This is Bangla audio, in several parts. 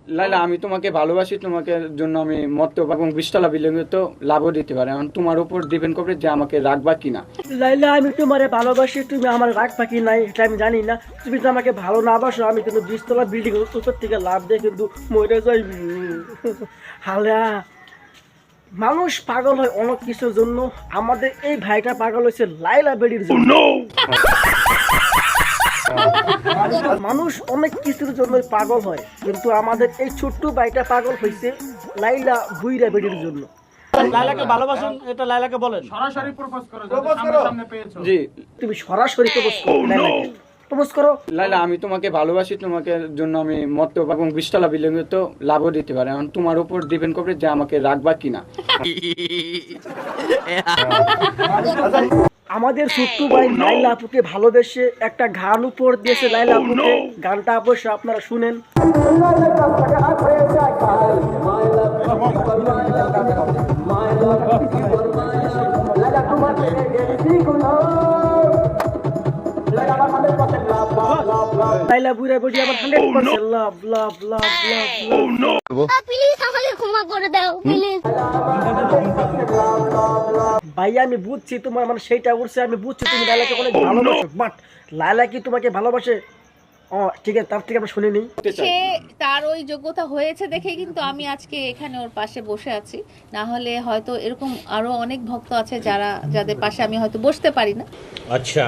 লাইলা, আমি তোমাকে ভালোবাসি, তোমাকে জন্য আমি মরতে পারবো এবং 20 তলা বিল্ডিং তো লাভও দিতে পারে। এখন তোমার উপর ডিপেন্ড করবে যে আমাকে রাখবা কিনা। লাইলা, আমি তোমারে ভালোবাসি, তুমি আমার রাগ পাখি নাই এটা আমি জানি না। তুমি তো আমাকে ভালো না বাসো, আমি কিন্তু 20 তলা বিল্ডিং উপর থেকে লাভ দিয়ে কিন্তু মরে যাই। হালা, মানুষ পাগল হয় অনেক কিছুর জন্য, আমাদের এই ভাইটা পাগল হয়েছে লাইলা বেডির জন্য। মানুষ অনেক কিছুর জন্য পাগল হয়, কিন্তু আমাদের এই ছোট্ট ভাইটা পাগল হয়েছে লাইলা বুইরা বেডির জন্য। লাইলাকে ভালোবাসেন, এটা লাইলাকে বলেন। সরাসরি প্রপোজ করো, সামনে পেয়েছো। জি তুমি সরাসরি প্রপোজ করো লাইলাকে, প্রপোজ করো। লাইলা, আমি তোমাকে ভালোবাসি, তোমাকে জন্য আমি মরতে পারবো এবং 20 তলা বিল্ডিং তো লাভও দিতে পারে। এখন তোমার উপর ডিপেন্ড করবে যে আমাকে রাখবা কিনা। আমাদের ছোট্ট ভাই লাইলা আপুকে ভালোবেসে একটা গান উপর দিয়েছে লাইলা আপুকে। গানটা অবশ্য আপনারা শুনেন। লাইলা বুড়া বুঝি আমার 100% লাভ লাভ লাভ লাভ। প্লিজ আমাকে ক্ষমা করে দাও প্লিজ। ভাই আমি বুঝছি তোমার মানে সেইটা উঠছে, আমি বুঝছি তুমি লাইলাকে অনেক ভালোবাসো, বাট লাইলা কি তোমাকে ভালোবাসে? ও ঠিক আছে, তার থেকে আমরা শুনে নিই। সে তার ওই যোগ্যতা হয়েছে দেখে কিন্তু আমি আজকে এখানে ওর পাশে বসে আছি। না হলে হয়তো এরকম আরো অনেক ভক্ত আছে যাদের পাশে আমি হয়তো বসতে পারি না। अच्छा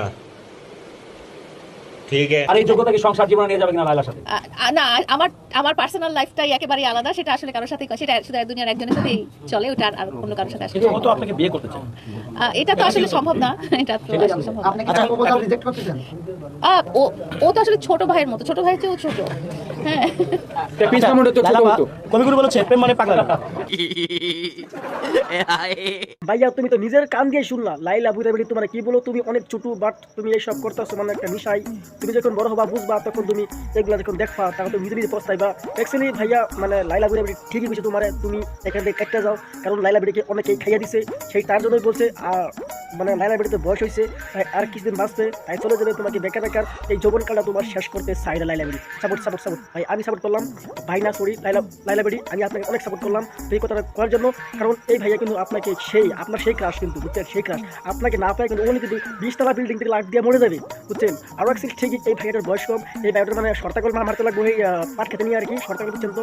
ठीक है। আর এই যোগ্যতা কি সংসার জীবনে নিয়ে যাবে কিনা লাইলার সাথে? না, আমার পার্সোনাল লাইফটাই একেবারেই আলাদা। সেটা আসলে কারোর সাথে সেটা শুধু দুনিয়ার একজনের সাথেই চলে, ওটা আর অন্য কারোর সাথে আসলে ও তো আপনাকে বিয়ে করতে চায়। এটা তো আসলে সম্ভব না। এটা তো আসলে সম্ভব না। আপনি কি তার প্রপোজাল রিজেক্ট করতে চান? ও তো আসলে ছোট ভাইয়ের মতো, ছোট ভাই চেয়েও ছোট। হ্যাঁ, পিস কামড়ে তো ছোট হতো। কবিগুরু বলেছে প্রেম মানে পাগলা। ভাইয়া তুমি তো নিজের কান দিয়ে শুনলা লাইলা বুড়া বেড়ি তোমার কি বলো, তুমি অনেক ছোট বাট তুমি এইসব করতেছো মানে একটা বিষয়। তুমি যখন বড় হবা বুঝবা, তখন তুমি এগুলা যখন দেখবা তখন তুমি নিজে নিজে পস্তাইবা। অ্যাকচুয়ালি ভাইয়া মানে লাইলা বুড়া বেড়ি ঠিকই বলছে তোমার, তুমি এখান থেকে কেটে যাও, কারণ লাইলা বেড়িকে অনেকেই খাইয়া দিছে, সেই তার জন্যই বলছে। আর মানে লাইলা বেড়িতে বয়স হয়েছে, তাই আর কিছুদিন বাঁচবে, তাই চলে যাবে। তোমাকে বেকার বেকার এই যৌবনকালটা তোমার শেষ করতে চাই না লাইলা বেড়ি। সাপোর্ট সাপোর্ট সাপোর্ট ভাই, আমি সাপোর্ট করলাম। ভাই না সরি, লাইলা বেড়ি আমি আপনাকে অনেক সাপোর্ট করলাম এই কথাটা করার জন্য, কারণ এই ভাইয়া কিন্তু আপনাকে আপনার সেই ক্রাশ কিন্তু বুঝছেন, সেই ক্রাশ আপনাকে না পায় কিন্তু উনি কিন্তু 20 তলা বিল্ডিং থেকে লাখ দিয়ে মরে যাবে বুঝছেন। আরও এক ঠিকই এই ভাইয়াটার বয়স কম, এই ভাইয়াটার মানে শর্তাকল মারতে লাগবে, ওই পাট খেতে নিয়ে আর কি শর্তাকল বুঝছেন তো।